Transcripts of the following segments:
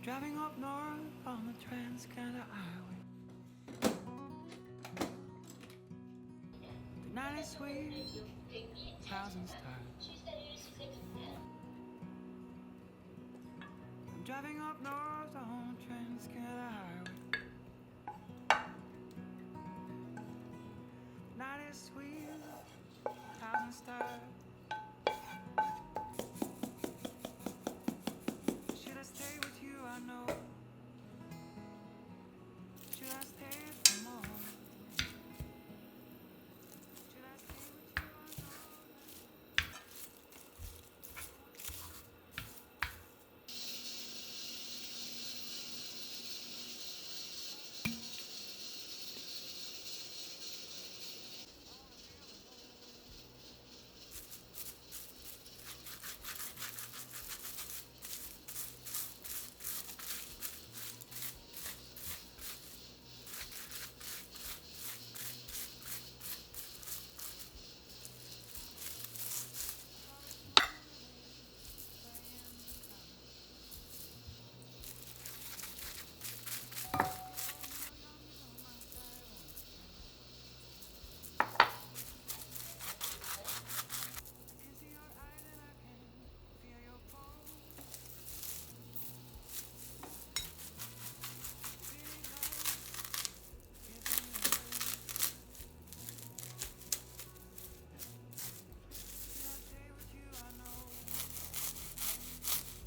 Driving up north on the Trans-Canada Highway. The night is sweet, thousand stars. I'm driving up north on the Trans-Canada Highway. The night is sweet, thousand stars. Should I stay with you? I know. Should I stay for more? Should I stay with you? I know. Into your eyes and I can feel your pulse. Feeling love, giving me love. Should I stay with you? I know. Should I stay for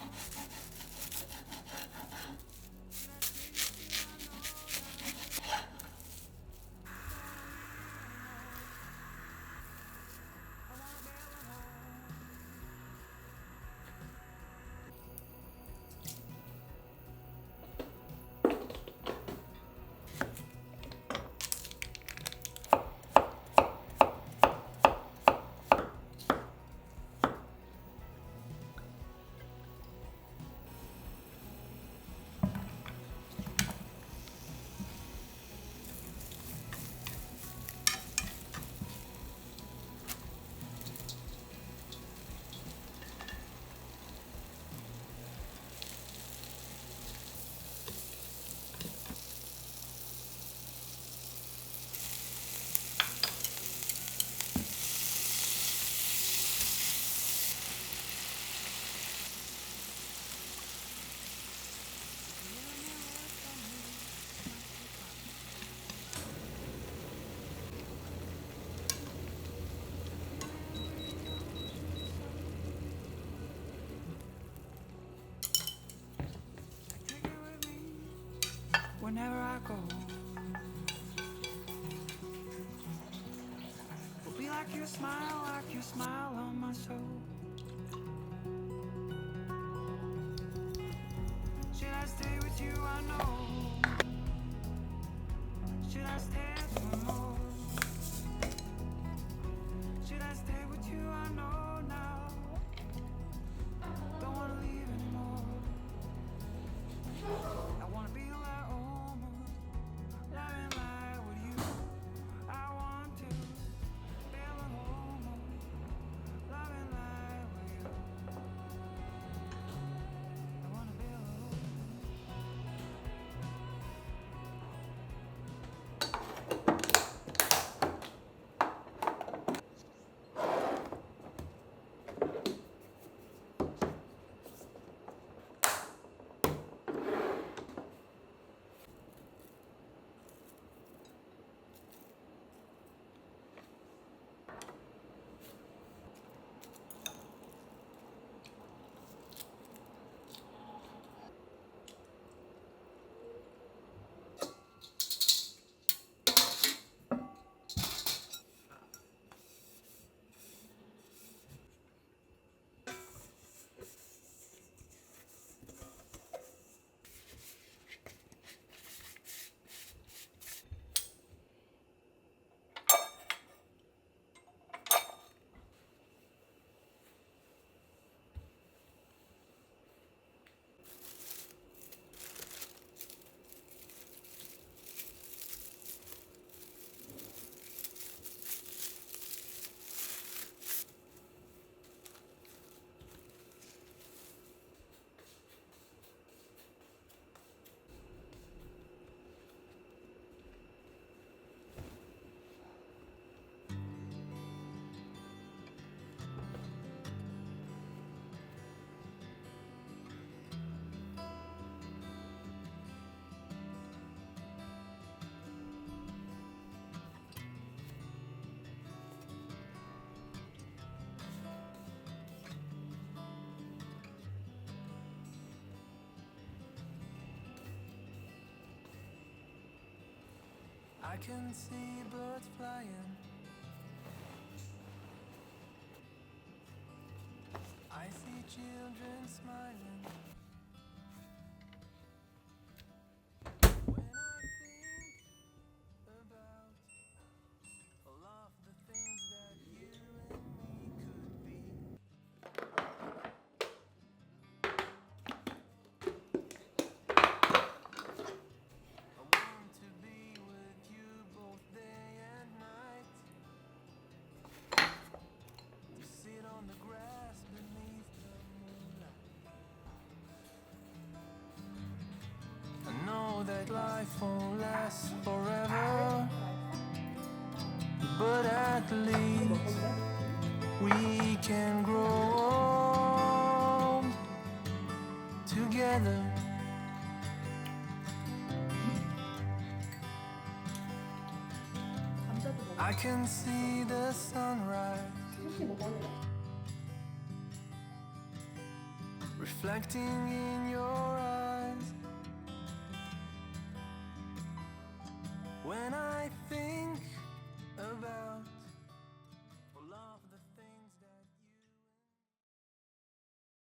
more? Should I stay with you? I know now. I wanna build a home. Take it with me whenever I go. Will be like your smile on my soul. Should I stay with you? I know. Should I stay for more? Should I stay with you? I know now. Don't wanna leave anymore. I wanna be like home, loving life with you. I want to feel at home, loving life with you. I wanna be alone. can see birds flying. I see children smiling. When I think about all of the things that you and me could be, I want to be with you both day and night. To sit on the grass beneath the moonlight. I know that life won't last forever, but at least we can grow old together. I can see the sunrise reflecting in your eyes. When I